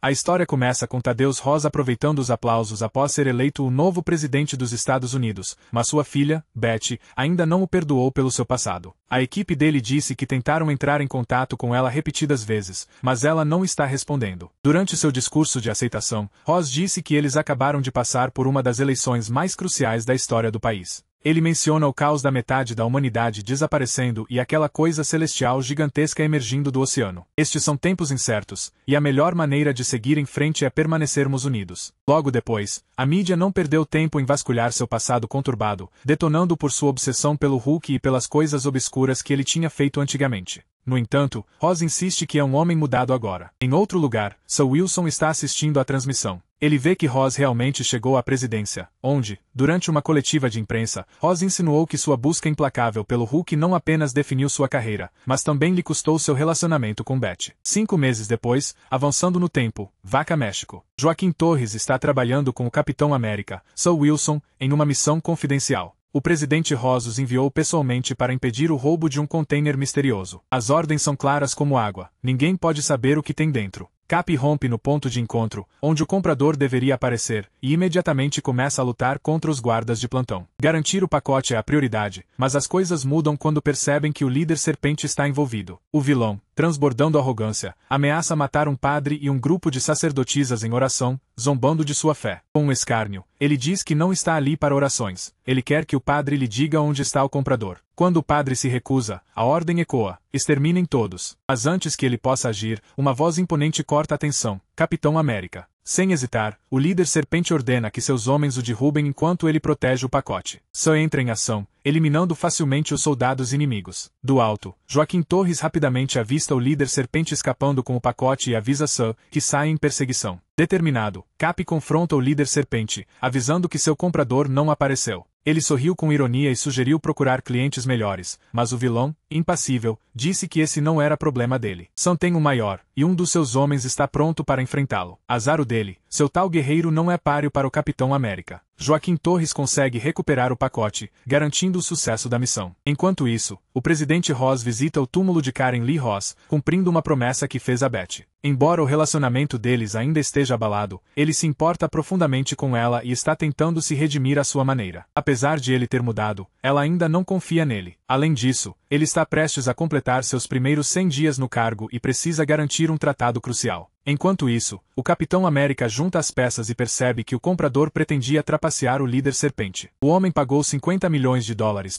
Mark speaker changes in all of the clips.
Speaker 1: A história começa com Thaddeus Ross aproveitando os aplausos após ser eleito o novo presidente dos Estados Unidos, mas sua filha, Betty, ainda não o perdoou pelo seu passado. A equipe dele disse que tentaram entrar em contato com ela repetidas vezes, mas ela não está respondendo. Durante seu discurso de aceitação, Ross disse que eles acabaram de passar por uma das eleições mais cruciais da história do país. Ele menciona o caos da metade da humanidade desaparecendo e aquela coisa celestial gigantesca emergindo do oceano. Estes são tempos incertos, e a melhor maneira de seguir em frente é permanecermos unidos. Logo depois, a mídia não perdeu tempo em vasculhar seu passado conturbado, detonando por sua obsessão pelo Hulk e pelas coisas obscuras que ele tinha feito antigamente. No entanto, Ross insiste que é um homem mudado agora. Em outro lugar, Sir Wilson está assistindo à transmissão. Ele vê que Ross realmente chegou à presidência, onde, durante uma coletiva de imprensa, Ross insinuou que sua busca implacável pelo Hulk não apenas definiu sua carreira, mas também lhe custou seu relacionamento com Betty. 5 meses depois, avançando no tempo, Vaca, México. Joaquim Torres está trabalhando com o Capitão América, Sir Wilson, em uma missão confidencial. O presidente Ross os enviou pessoalmente para impedir o roubo de um container misterioso. As ordens são claras como água. Ninguém pode saber o que tem dentro. Cap rompe no ponto de encontro, onde o comprador deveria aparecer, e imediatamente começa a lutar contra os guardas de plantão. Garantir o pacote é a prioridade, mas as coisas mudam quando percebem que o líder serpente está envolvido. O vilão, transbordando arrogância, ameaça matar um padre e um grupo de sacerdotisas em oração, zombando de sua fé. Com um escárnio, ele diz que não está ali para orações. Ele quer que o padre lhe diga onde está o comprador. Quando o padre se recusa, a ordem ecoa: exterminem todos. Mas antes que ele possa agir, uma voz imponente corta a atenção: Capitão América. Sem hesitar, o líder serpente ordena que seus homens o derrubem enquanto ele protege o pacote. Só entra em ação, eliminando facilmente os soldados inimigos. Do alto, Joaquim Torres rapidamente avista o líder serpente escapando com o pacote e avisa Sam, que sai em perseguição. Determinado, Cap confronta o líder serpente, avisando que seu comprador não apareceu. Ele sorriu com ironia e sugeriu procurar clientes melhores, mas o vilão, impassível, disse que esse não era problema dele. Sam tem um maior, e um dos seus homens está pronto para enfrentá-lo. Azar o dele, seu tal guerreiro não é páreo para o Capitão América. Joaquim Torres consegue recuperar o pacote, garantindo o sucesso da missão. Enquanto isso, o presidente Ross visita o túmulo de Karen Lee Ross, cumprindo uma promessa que fez a Betty. Embora o relacionamento deles ainda esteja abalado, ele se importa profundamente com ela e está tentando se redimir à sua maneira. Apesar de ele ter mudado, ela ainda não confia nele. Além disso, ele está prestes a completar seus primeiros 100 dias no cargo e precisa garantir um tratado crucial. Enquanto isso, o Capitão América junta as peças e percebe que o comprador pretendia trapacear o líder serpente. O homem pagou $50 milhões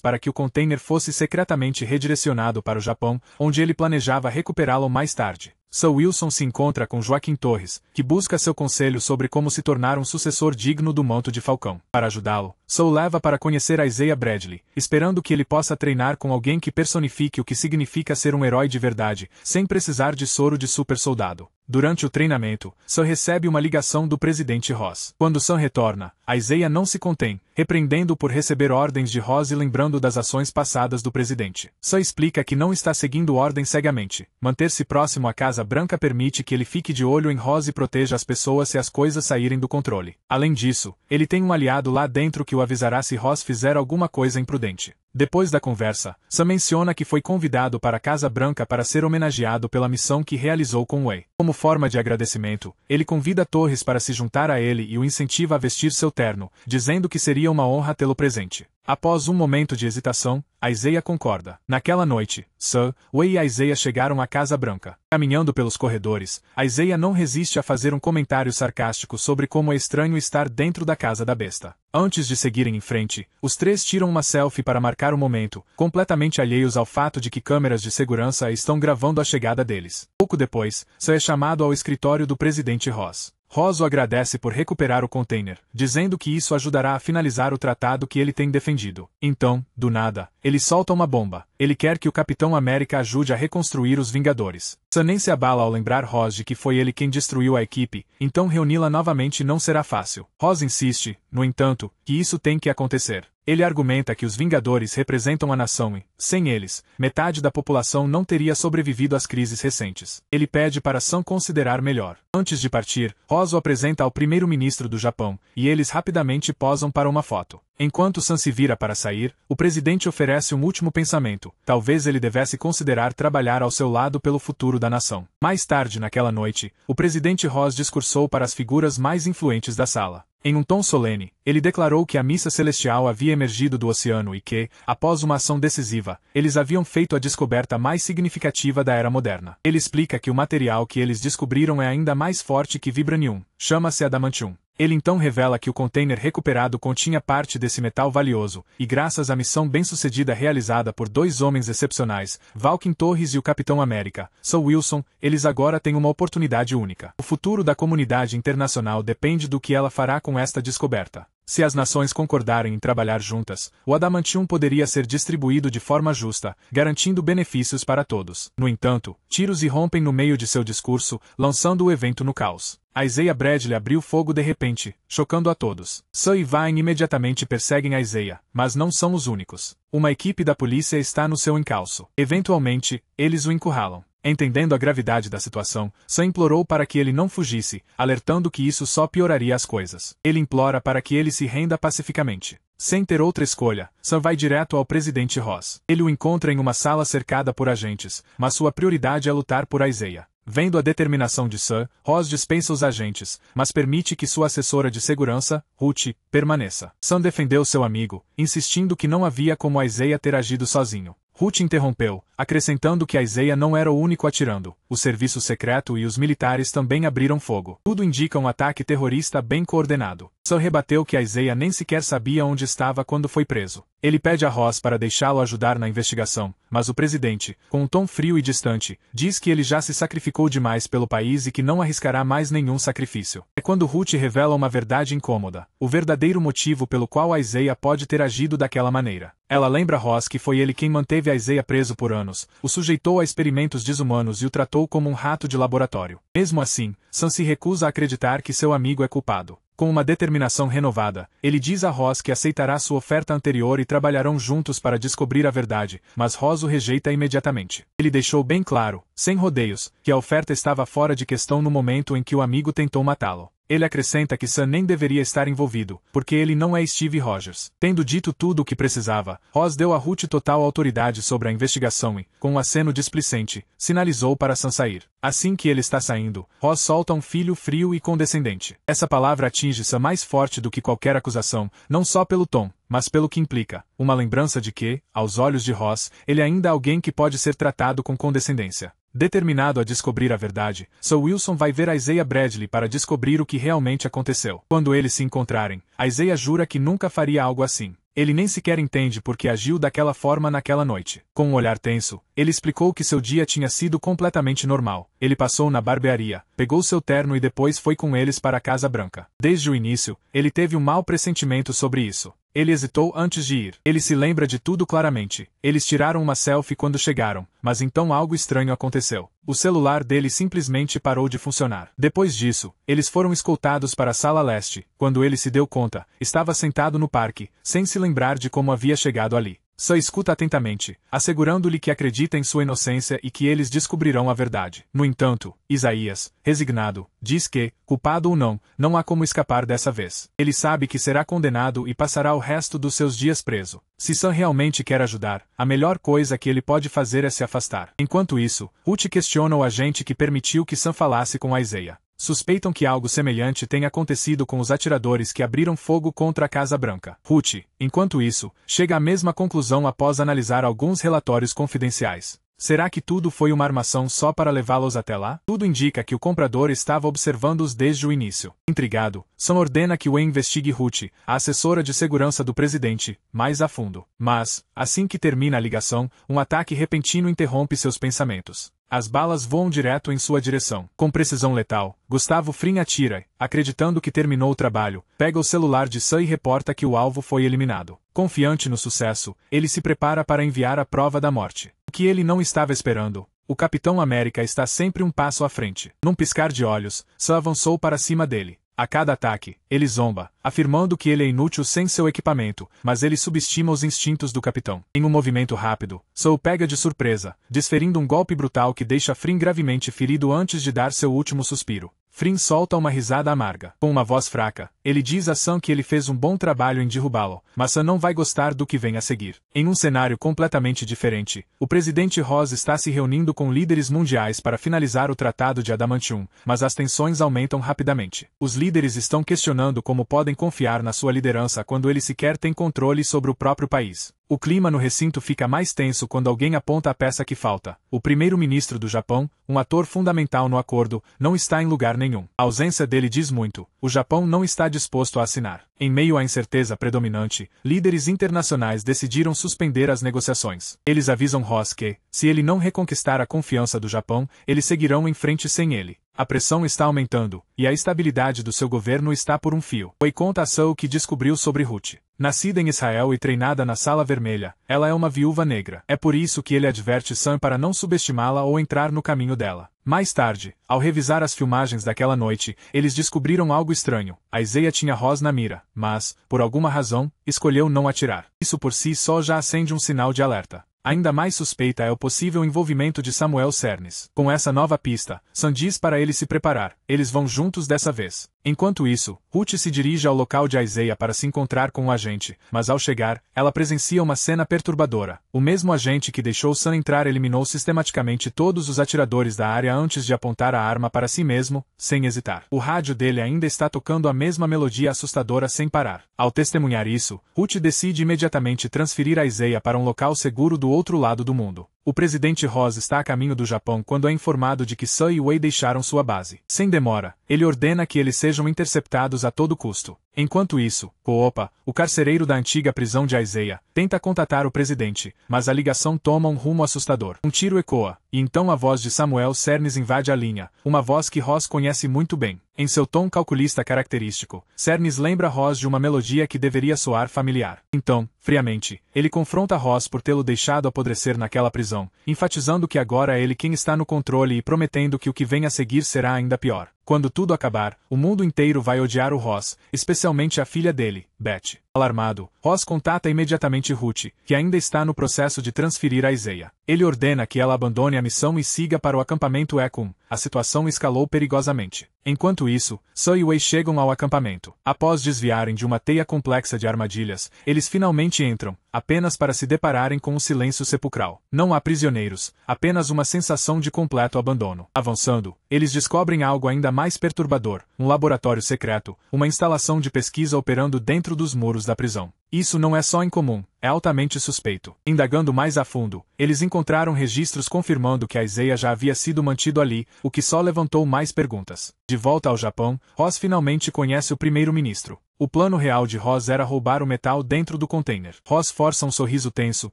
Speaker 1: para que o container fosse secretamente redirecionado para o Japão, onde ele planejava recuperá-lo mais tarde. Sir Wilson se encontra com Joaquim Torres, que busca seu conselho sobre como se tornar um sucessor digno do manto de Falcão. Para ajudá-lo, Sir o leva para conhecer Isaiah Bradley, esperando que ele possa treinar com alguém que personifique o que significa ser um herói de verdade, sem precisar de soro de super soldado. Durante o treinamento, Sam recebe uma ligação do presidente Ross. Quando Sam retorna, Isaiah não se contém, repreendendo-o por receber ordens de Ross e lembrando das ações passadas do presidente. Sam explica que não está seguindo ordens cegamente. Manter-se próximo à Casa Branca permite que ele fique de olho em Ross e proteja as pessoas se as coisas saírem do controle. Além disso, ele tem um aliado lá dentro que o avisará se Ross fizer alguma coisa imprudente. Depois da conversa, Sam menciona que foi convidado para a Casa Branca para ser homenageado pela missão que realizou com Wei. Como forma de agradecimento, ele convida Torres para se juntar a ele e o incentiva a vestir seu terno, dizendo que seria uma honra tê-lo presente. Após um momento de hesitação, Isaiah concorda. Naquela noite, Sam, Wei e Isaiah chegaram à Casa Branca. Caminhando pelos corredores, Isaiah não resiste a fazer um comentário sarcástico sobre como é estranho estar dentro da Casa da Besta. Antes de seguirem em frente, os três tiram uma selfie para marcar o momento, completamente alheios ao fato de que câmeras de segurança estão gravando a chegada deles. Pouco depois, Sam é chamado ao escritório do presidente Ross. Ross o agradece por recuperar o container, dizendo que isso ajudará a finalizar o tratado que ele tem defendido. Então, do nada, ele solta uma bomba. Ele quer que o Capitão América ajude a reconstruir os Vingadores. Sam nem se abala ao lembrar Ross de que foi ele quem destruiu a equipe, então reuni-la novamente não será fácil. Ross insiste, no entanto, que isso tem que acontecer. Ele argumenta que os Vingadores representam a nação e, sem eles, metade da população não teria sobrevivido às crises recentes. Ele pede para Sam considerar melhor. Antes de partir, Ross o apresenta ao primeiro-ministro do Japão, e eles rapidamente posam para uma foto. Enquanto Sam se vira para sair, o presidente oferece um último pensamento. Talvez ele devesse considerar trabalhar ao seu lado pelo futuro da nação. Mais tarde naquela noite, o presidente Ross discursou para as figuras mais influentes da sala. Em um tom solene, ele declarou que a missa celestial havia emergido do oceano e que, após uma ação decisiva, eles haviam feito a descoberta mais significativa da era moderna. Ele explica que o material que eles descobriram é ainda mais forte que vibranium, chama-se adamantium. Ele então revela que o container recuperado continha parte desse metal valioso, e graças à missão bem-sucedida realizada por dois homens excepcionais, Valkin Torres e o Capitão América, Sam Wilson, eles agora têm uma oportunidade única. O futuro da comunidade internacional depende do que ela fará com esta descoberta. Se as nações concordarem em trabalhar juntas, o adamantium poderia ser distribuído de forma justa, garantindo benefícios para todos. No entanto, tiros irrompem no meio de seu discurso, lançando o evento no caos. Isaiah Bradley abriu fogo de repente, chocando a todos. Sam e Vine imediatamente perseguem Isaiah, mas não são os únicos. Uma equipe da polícia está no seu encalço. Eventualmente, eles o encurralam. Entendendo a gravidade da situação, Sam implorou para que ele não fugisse, alertando que isso só pioraria as coisas. Ele implora para que ele se renda pacificamente. Sem ter outra escolha, Sam vai direto ao presidente Ross. Ele o encontra em uma sala cercada por agentes, mas sua prioridade é lutar por Isaiah. Vendo a determinação de Sam, Ross dispensa os agentes, mas permite que sua assessora de segurança, Ruth, permaneça. Sam defendeu seu amigo, insistindo que não havia como Isaiah ter agido sozinho. Ruth interrompeu, acrescentando que Isaiah não era o único atirando. O serviço secreto e os militares também abriram fogo. Tudo indica um ataque terrorista bem coordenado. Sam rebateu que Isaiah nem sequer sabia onde estava quando foi preso. Ele pede a Ross para deixá-lo ajudar na investigação, mas o presidente, com um tom frio e distante, diz que ele já se sacrificou demais pelo país e que não arriscará mais nenhum sacrifício. É quando Ruth revela uma verdade incômoda, o verdadeiro motivo pelo qual Isaiah pode ter agido daquela maneira. Ela lembra Ross que foi ele quem manteve Isaiah preso por anos, o sujeitou a experimentos desumanos e o tratou como um rato de laboratório. Mesmo assim, Sam se recusa a acreditar que seu amigo é culpado. Com uma determinação renovada, ele diz a Ross que aceitará sua oferta anterior e trabalharão juntos para descobrir a verdade, mas Ross o rejeita imediatamente. Ele deixou bem claro, sem rodeios, que a oferta estava fora de questão no momento em que o amigo tentou matá-lo. Ele acrescenta que Sam nem deveria estar envolvido, porque ele não é Steve Rogers. Tendo dito tudo o que precisava, Ross deu a Ruth total autoridade sobre a investigação e, com um aceno displicente, sinalizou para Sam sair. Assim que ele está saindo, Ross solta um filho frio e condescendente. Essa palavra atinge Sam mais forte do que qualquer acusação, não só pelo tom, mas pelo que implica, uma lembrança de que, aos olhos de Ross, ele ainda é alguém que pode ser tratado com condescendência. Determinado a descobrir a verdade, Sam Wilson vai ver Isaiah Bradley para descobrir o que realmente aconteceu. Quando eles se encontrarem, Isaiah jura que nunca faria algo assim. Ele nem sequer entende por que agiu daquela forma naquela noite. Com um olhar tenso, ele explicou que seu dia tinha sido completamente normal. Ele passou na barbearia, pegou seu terno e depois foi com eles para a Casa Branca. Desde o início, ele teve um mau pressentimento sobre isso. Ele hesitou antes de ir. Ele se lembra de tudo claramente. Eles tiraram uma selfie quando chegaram, mas então algo estranho aconteceu. O celular dele simplesmente parou de funcionar. Depois disso, eles foram escoltados para a Sala Leste. Quando ele se deu conta, estava sentado no parque, sem se lembrar de como havia chegado ali. Sam escuta atentamente, assegurando-lhe que acredita em sua inocência e que eles descobrirão a verdade. No entanto, Isaías, resignado, diz que, culpado ou não, não há como escapar dessa vez. Ele sabe que será condenado e passará o resto dos seus dias preso. Se Sam realmente quer ajudar, a melhor coisa que ele pode fazer é se afastar. Enquanto isso, Ruth questiona o agente que permitiu que Sam falasse com Isaiah. Suspeitam que algo semelhante tenha acontecido com os atiradores que abriram fogo contra a Casa Branca. Ruth, enquanto isso, chega à mesma conclusão após analisar alguns relatórios confidenciais. Será que tudo foi uma armação só para levá-los até lá? Tudo indica que o comprador estava observando-os desde o início. Intrigado, Sam ordena que Wayne investigue Ruth, a assessora de segurança do presidente, mais a fundo. Mas, assim que termina a ligação, um ataque repentino interrompe seus pensamentos. As balas voam direto em sua direção. Com precisão letal, Gustavo Fring atira, acreditando que terminou o trabalho, pega o celular de Sam e reporta que o alvo foi eliminado. Confiante no sucesso, ele se prepara para enviar a prova da morte. O que ele não estava esperando. O Capitão América está sempre um passo à frente. Num piscar de olhos, Sam avançou para cima dele. A cada ataque, ele zomba, afirmando que ele é inútil sem seu equipamento, mas ele subestima os instintos do capitão. Em um movimento rápido, Sam o pega de surpresa, desferindo um golpe brutal que deixa Fring gravemente ferido antes de dar seu último suspiro. Frin solta uma risada amarga. Com uma voz fraca, ele diz a Sun que ele fez um bom trabalho em derrubá-lo, mas Sun não vai gostar do que vem a seguir. Em um cenário completamente diferente, o presidente Ross está se reunindo com líderes mundiais para finalizar o Tratado de Adamantium, mas as tensões aumentam rapidamente. Os líderes estão questionando como podem confiar na sua liderança quando ele sequer tem controle sobre o próprio país. O clima no recinto fica mais tenso quando alguém aponta a peça que falta. O primeiro-ministro do Japão, um ator fundamental no acordo, não está em lugar nenhum. A ausência dele diz muito. O Japão não está disposto a assinar. Em meio à incerteza predominante, líderes internacionais decidiram suspender as negociações. Eles avisam Ross que, se ele não reconquistar a confiança do Japão, eles seguirão em frente sem ele. A pressão está aumentando, e a estabilidade do seu governo está por um fio. Wei conta a Sun o que descobriu sobre Ruth. Nascida em Israel e treinada na Sala Vermelha, ela é uma viúva negra. É por isso que ele adverte Sun para não subestimá-la ou entrar no caminho dela. Mais tarde, ao revisar as filmagens daquela noite, eles descobriram algo estranho. A Isaiah tinha Ross na mira, mas, por alguma razão, escolheu não atirar. Isso por si só já acende um sinal de alerta. Ainda mais suspeita é o possível envolvimento de Samuel Cernes. Com essa nova pista, Sun diz para ele se preparar. Eles vão juntos dessa vez. Enquanto isso, Ruth se dirige ao local de Isaiah para se encontrar com o agente, mas ao chegar, ela presencia uma cena perturbadora. O mesmo agente que deixou Sun entrar eliminou sistematicamente todos os atiradores da área antes de apontar a arma para si mesmo, sem hesitar. O rádio dele ainda está tocando a mesma melodia assustadora sem parar. Ao testemunhar isso, Ruth decide imediatamente transferir a Isaiah para um local seguro do outro lado do mundo. O presidente Ross está a caminho do Japão quando é informado de que Sun e Wei deixaram sua base. Sem demora, ele ordena que eles sejam interceptados a todo custo. Enquanto isso, Koopa, o carcereiro da antiga prisão de Isaiah, tenta contatar o presidente, mas a ligação toma um rumo assustador. Um tiro ecoa, e então a voz de Samuel Cernes invade a linha, uma voz que Ross conhece muito bem. Em seu tom calculista característico, Cernes lembra Ross de uma melodia que deveria soar familiar. Então, friamente, ele confronta Ross por tê-lo deixado apodrecer naquela prisão, enfatizando que agora é ele quem está no controle e prometendo que o que vem a seguir será ainda pior. Quando tudo acabar, o mundo inteiro vai odiar o Ross, especialmente a filha dele, Beth. Alarmado, Ross contata imediatamente Ruth, que ainda está no processo de transferir a Isaiah. Ele ordena que ela abandone a missão e siga para o acampamento Ecum. A situação escalou perigosamente. Enquanto isso, Sun e Wei chegam ao acampamento. Após desviarem de uma teia complexa de armadilhas, eles finalmente entram, apenas para se depararem com um silêncio sepulcral. Não há prisioneiros, apenas uma sensação de completo abandono. Avançando, eles descobrem algo ainda mais perturbador, um laboratório secreto, uma instalação de pesquisa operando dentro dos muros da prisão. Isso não é só incomum, é altamente suspeito. Indagando mais a fundo, eles encontraram registros confirmando que a Isaiah já havia sido mantido ali, o que só levantou mais perguntas. De volta ao Japão, Ross finalmente conhece o primeiro-ministro. O plano real de Ross era roubar o metal dentro do container. Ross força um sorriso tenso,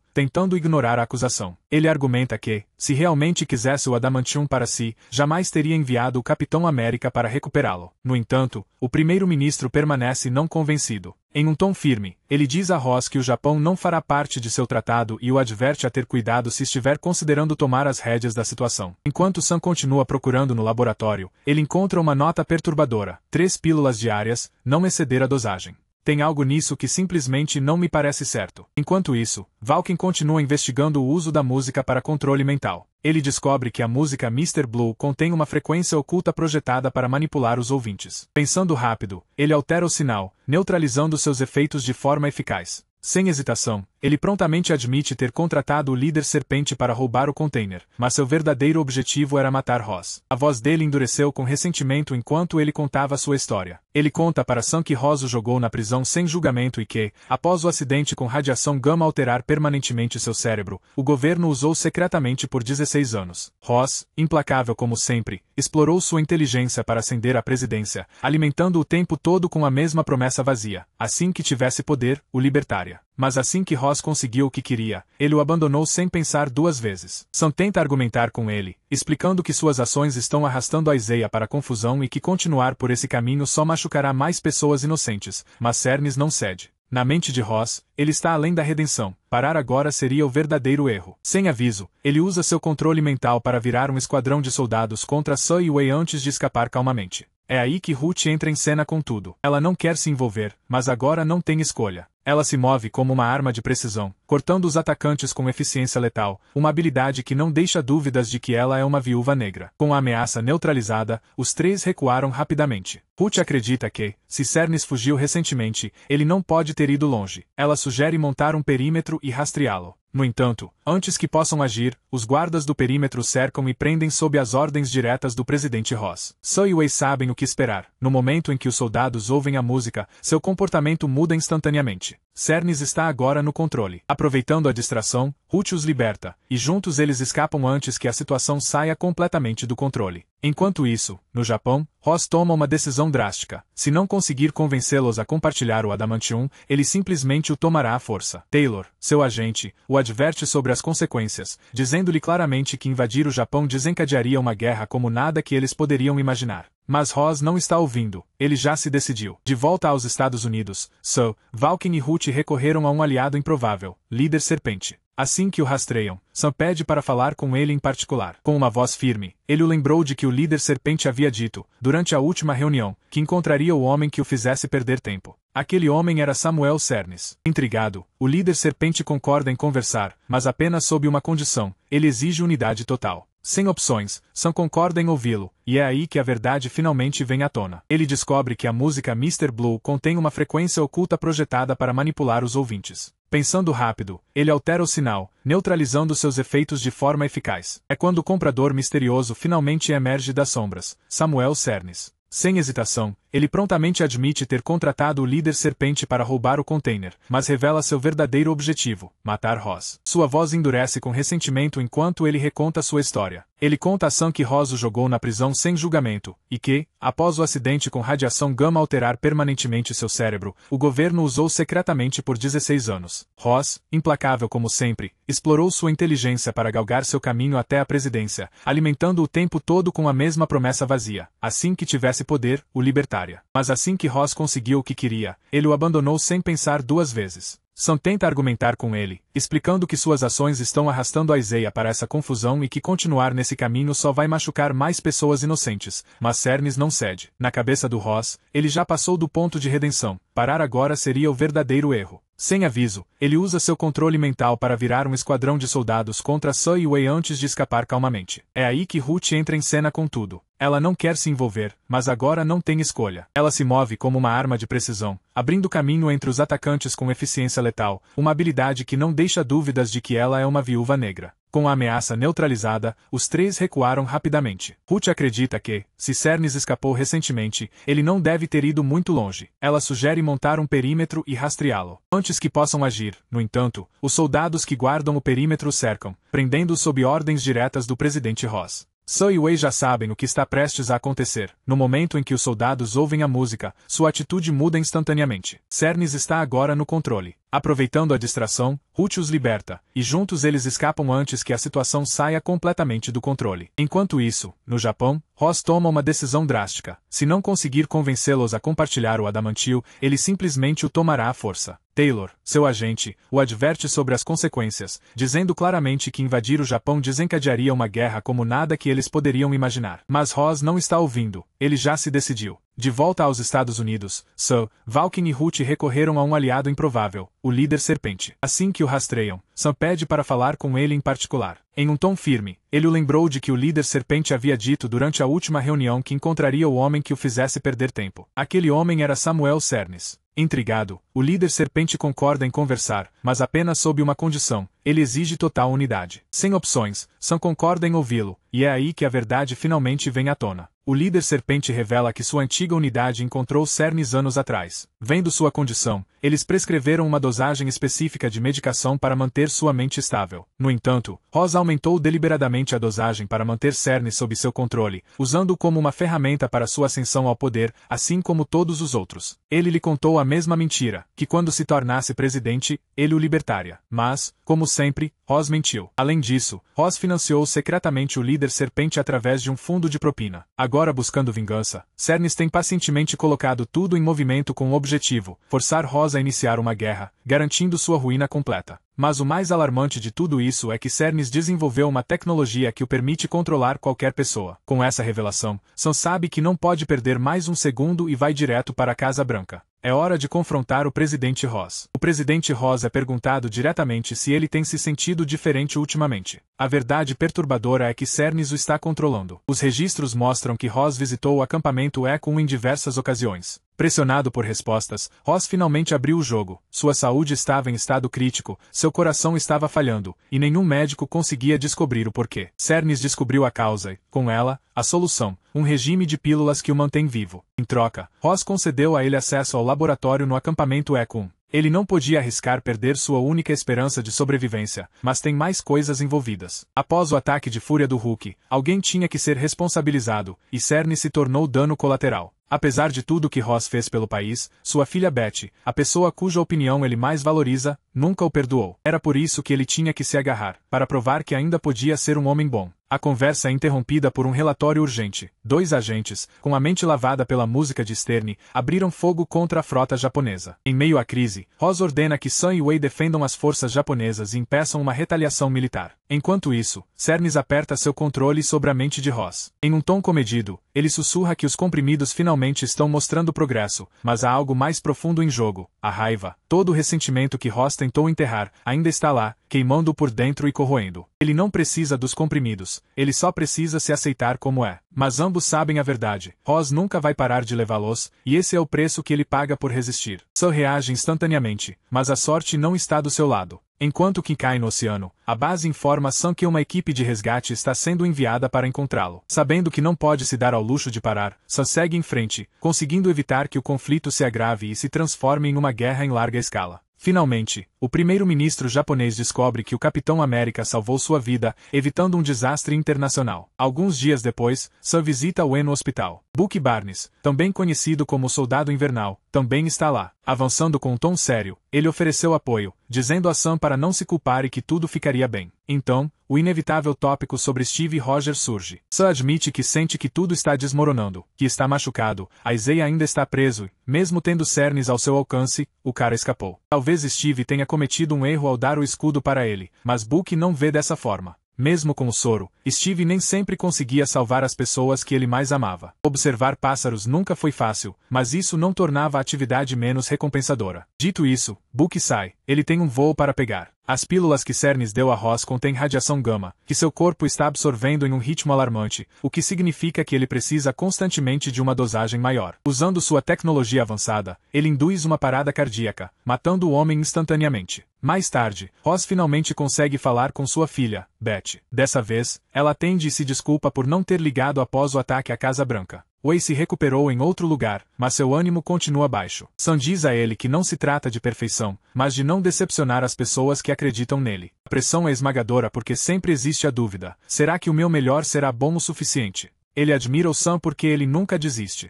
Speaker 1: tentando ignorar a acusação. Ele argumenta que, se realmente quisesse o Adamantium para si, jamais teria enviado o Capitão América para recuperá-lo. No entanto, o primeiro-ministro permanece não convencido. Em um tom firme, ele diz a Ross que o Japão não fará parte de seu tratado e o adverte a ter cuidado se estiver considerando tomar as rédeas da situação. Enquanto Sun continua procurando no laboratório, ele encontra uma nota perturbadora: 3 pílulas diárias, não exceder a dosagem. Tem algo nisso que simplesmente não me parece certo. Enquanto isso, Valken continua investigando o uso da música para controle mental. Ele descobre que a música Mr. Blue contém uma frequência oculta projetada para manipular os ouvintes. Pensando rápido, ele altera o sinal, neutralizando seus efeitos de forma eficaz. Sem hesitação, ele prontamente admite ter contratado o líder Serpente para roubar o container, mas seu verdadeiro objetivo era matar Ross. A voz dele endureceu com ressentimento enquanto ele contava sua história. Ele conta para Sun que Ross o jogou na prisão sem julgamento e que, após o acidente com radiação gama alterar permanentemente seu cérebro, o governo usou secretamente por 16 anos. Ross, implacável como sempre, explorou sua inteligência para ascender à presidência, alimentando o tempo todo com a mesma promessa vazia: assim que tivesse poder, o libertaria. Mas assim que Ross conseguiu o que queria, ele o abandonou sem pensar 2 vezes. Sun tenta argumentar com ele, explicando que suas ações estão arrastando a Isaiah para a confusão e que continuar por esse caminho só machucará mais pessoas inocentes, mas Cernes não cede. Na mente de Ross, ele está além da redenção. Parar agora seria o verdadeiro erro. Sem aviso, ele usa seu controle mental para virar um esquadrão de soldados contra Sun e Wei antes de escapar calmamente. É aí que Ruth entra em cena com tudo. Ela não quer se envolver, mas agora não tem escolha. Ela se move como uma arma de precisão, cortando os atacantes com eficiência letal, uma habilidade que não deixa dúvidas de que ela é uma viúva negra. Com a ameaça neutralizada, os três recuaram rapidamente. Ruth acredita que, se Cernis fugiu recentemente, ele não pode ter ido longe. Ela sugere montar um perímetro e rastreá-lo. No entanto, antes que possam agir, os guardas do perímetro cercam e prendem sob as ordens diretas do presidente Ross. Su e Wei sabem o que esperar. No momento em que os soldados ouvem a música, seu comportamento muda instantaneamente. Cernis está agora no controle. Aproveitando a distração, Ruth os liberta, e juntos eles escapam antes que a situação saia completamente do controle. Enquanto isso, no Japão, Ross toma uma decisão drástica. Se não conseguir convencê-los a compartilhar o Adamantium, ele simplesmente o tomará à força. Taylor, seu agente, o adverte sobre as consequências, dizendo-lhe claramente que invadir o Japão desencadearia uma guerra como nada que eles poderiam imaginar. Mas Ross não está ouvindo, ele já se decidiu. De volta aos Estados Unidos, Su, Valken e Ruth recorreram a um aliado improvável, Líder Serpente. Assim que o rastreiam, Sam pede para falar com ele em particular. Com uma voz firme, ele o lembrou de que o Líder Serpente havia dito, durante a última reunião, que encontraria o homem que o fizesse perder tempo. Aquele homem era Samuel Cernis. Intrigado, o Líder Serpente concorda em conversar, mas apenas sob uma condição: ele exige unidade total. Sem opções, Sam concorda em ouvi-lo, e é aí que a verdade finalmente vem à tona. Ele descobre que a música Mr. Blue contém uma frequência oculta projetada para manipular os ouvintes. Pensando rápido, ele altera o sinal, neutralizando seus efeitos de forma eficaz. É quando o comprador misterioso finalmente emerge das sombras, Samuel Cernis. Sem hesitação, ele prontamente admite ter contratado o Líder Serpente para roubar o container, mas revela seu verdadeiro objetivo: matar Ross. Sua voz endurece com ressentimento enquanto ele reconta sua história. Ele conta a Sam que Ross o jogou na prisão sem julgamento, e que, após o acidente com radiação gama alterar permanentemente seu cérebro, o governo usou secretamente por 16 anos. Ross, implacável como sempre, explorou sua inteligência para galgar seu caminho até a presidência, alimentando o tempo todo com a mesma promessa vazia: assim que tivesse poder, o libertaria. Mas assim que Ross conseguiu o que queria, ele o abandonou sem pensar duas vezes. Sam tenta argumentar com ele, explicando que suas ações estão arrastando a Isaiah para essa confusão e que continuar nesse caminho só vai machucar mais pessoas inocentes, mas Cernis não cede. Na cabeça do Ross, ele já passou do ponto de redenção. Parar agora seria o verdadeiro erro. Sem aviso, ele usa seu controle mental para virar um esquadrão de soldados contra Su e Wei antes de escapar calmamente. É aí que Ruth entra em cena com tudo. Ela não quer se envolver, mas agora não tem escolha. Ela se move como uma arma de precisão, abrindo caminho entre os atacantes com eficiência letal, uma habilidade que não deixa dúvidas de que ela é uma viúva negra. Com a ameaça neutralizada, os três recuaram rapidamente. Ruth acredita que, se Cernis escapou recentemente, ele não deve ter ido muito longe. Ela sugere montar um perímetro e rastreá-lo. Antes que possam agir, no entanto, os soldados que guardam o perímetro o cercam, prendendo-o sob ordens diretas do presidente Ross. Su e Wei já sabem o que está prestes a acontecer. No momento em que os soldados ouvem a música, sua atitude muda instantaneamente. Cernis está agora no controle. Aproveitando a distração, Ruth os liberta, e juntos eles escapam antes que a situação saia completamente do controle. Enquanto isso, no Japão, Ross toma uma decisão drástica. Se não conseguir convencê-los a compartilhar o Adamantium, ele simplesmente o tomará à força. Taylor, seu agente, o adverte sobre as consequências, dizendo claramente que invadir o Japão desencadearia uma guerra como nada que eles poderiam imaginar. Mas Ross não está ouvindo, ele já se decidiu. De volta aos Estados Unidos, Su, Valken e Ruth recorreram a um aliado improvável, o Líder Serpente. Assim que o rastreiam, Sam pede para falar com ele em particular. Em um tom firme, ele o lembrou de que o Líder Serpente havia dito durante a última reunião que encontraria o homem que o fizesse perder tempo. Aquele homem era Samuel Cernis. Intrigado, o Líder Serpente concorda em conversar, mas apenas sob uma condição: ele exige total unidade. Sem opções, Sam concorda em ouvi-lo, e é aí que a verdade finalmente vem à tona. O Líder Serpente revela que sua antiga unidade encontrou Cernis anos atrás. Vendo sua condição, eles prescreveram uma dosagem específica de medicação para manter sua mente estável. No entanto, Ross aumentou deliberadamente a dosagem para manter Cernis sob seu controle, usando-o como uma ferramenta para sua ascensão ao poder, assim como todos os outros. Ele lhe contou a mesma mentira, que quando se tornasse presidente, ele o libertaria. Mas, como sempre, Ross mentiu. Além disso, Ross financiou secretamente o Líder Serpente através de um fundo de propina. Agora buscando vingança, Cernis tem pacientemente colocado tudo em movimento com o objetivo: forçar Ross a iniciar uma guerra, garantindo sua ruína completa. Mas o mais alarmante de tudo isso é que Cernis desenvolveu uma tecnologia que o permite controlar qualquer pessoa. Com essa revelação, Sam sabe que não pode perder mais um segundo e vai direto para a Casa Branca. É hora de confrontar o presidente Ross. O presidente Ross é perguntado diretamente se ele tem se sentido diferente ultimamente. A verdade perturbadora é que Cernes o está controlando. Os registros mostram que Ross visitou o acampamento Echo em diversas ocasiões. Pressionado por respostas, Ross finalmente abriu o jogo. Sua saúde estava em estado crítico, seu coração estava falhando, e nenhum médico conseguia descobrir o porquê. Cernes descobriu a causa e, com ela, a solução, um regime de pílulas que o mantém vivo. Em troca, Ross concedeu a ele acesso ao laboratório no acampamento Echo. Ele não podia arriscar perder sua única esperança de sobrevivência, mas tem mais coisas envolvidas. Após o ataque de fúria do Hulk, alguém tinha que ser responsabilizado, e Cernes se tornou dano colateral. Apesar de tudo que Ross fez pelo país, sua filha Betty, a pessoa cuja opinião ele mais valoriza, nunca o perdoou. Era por isso que ele tinha que se agarrar, para provar que ainda podia ser um homem bom. A conversa é interrompida por um relatório urgente. 2 agentes, com a mente lavada pela música de Sterne, abriram fogo contra a frota japonesa. Em meio à crise, Ross ordena que Sun e Wei defendam as forças japonesas e impeçam uma retaliação militar. Enquanto isso, Cernes aperta seu controle sobre a mente de Ross. Em um tom comedido, ele sussurra que os comprimidos finalmente estão mostrando progresso, mas há algo mais profundo em jogo: a raiva. Todo o ressentimento que Ross tentou enterrar ainda está lá, queimando por dentro e corroendo. Ele não precisa dos comprimidos, ele só precisa se aceitar como é. Mas ambos sabem a verdade. Ross nunca vai parar de levá-los, e esse é o preço que ele paga por resistir. Sun reage instantaneamente, mas a sorte não está do seu lado. Enquanto Kim cai no oceano, a base informa Sun que uma equipe de resgate está sendo enviada para encontrá-lo. Sabendo que não pode se dar ao luxo de parar, Sun segue em frente, conseguindo evitar que o conflito se agrave e se transforme em uma guerra em larga escala. Finalmente, o primeiro-ministro japonês descobre que o Capitão América salvou sua vida, evitando um desastre internacional. Alguns dias depois, Sun visita Wayne no hospital. Bucky Barnes, também conhecido como Soldado Invernal, também está lá. Avançando com um tom sério, ele ofereceu apoio, dizendo a Sun para não se culpar e que tudo ficaria bem. Então, o inevitável tópico sobre Steve Rogers surge. Sun admite que sente que tudo está desmoronando, que está machucado, Isaiah ainda está preso e, mesmo tendo Cernes ao seu alcance, o cara escapou. Talvez Steve tenha cometido um erro ao dar o escudo para ele, mas Bucky não vê dessa forma. Mesmo com o soro, Steve nem sempre conseguia salvar as pessoas que ele mais amava. Observar pássaros nunca foi fácil, mas isso não tornava a atividade menos recompensadora. Dito isso, Bucky sai. Ele tem um voo para pegar. As pílulas que Cernes deu a Ross contêm radiação gama, que seu corpo está absorvendo em um ritmo alarmante, o que significa que ele precisa constantemente de uma dosagem maior. Usando sua tecnologia avançada, ele induz uma parada cardíaca, matando o homem instantaneamente. Mais tarde, Ross finalmente consegue falar com sua filha, Betty. Dessa vez, ela atende e se desculpa por não ter ligado após o ataque à Casa Branca. Wei se recuperou em outro lugar, mas seu ânimo continua baixo. Sun diz a ele que não se trata de perfeição, mas de não decepcionar as pessoas que acreditam nele. A pressão é esmagadora porque sempre existe a dúvida: será que o meu melhor será bom o suficiente? Ele admira o Sun porque ele nunca desiste.